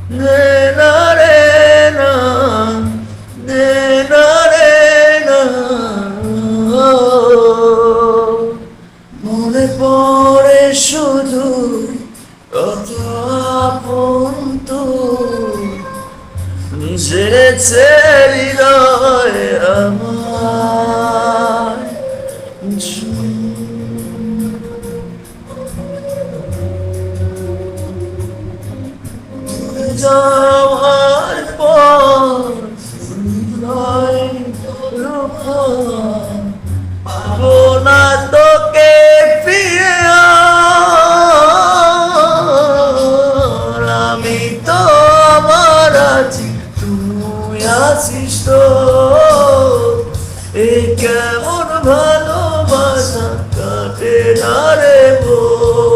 রে না রে না, রে না রে না। মনে পড়ে শুধু কত আপন তুই, ঝেড়েছে হৃদয় আমার। যাওয়ার পর হৃদয় রূপ পাবো না তোকে ফিরে আর। আমি তো আমার আছি, তুই আছিস তো। এই কেমন ভালোবাসা কাটে না রে বল।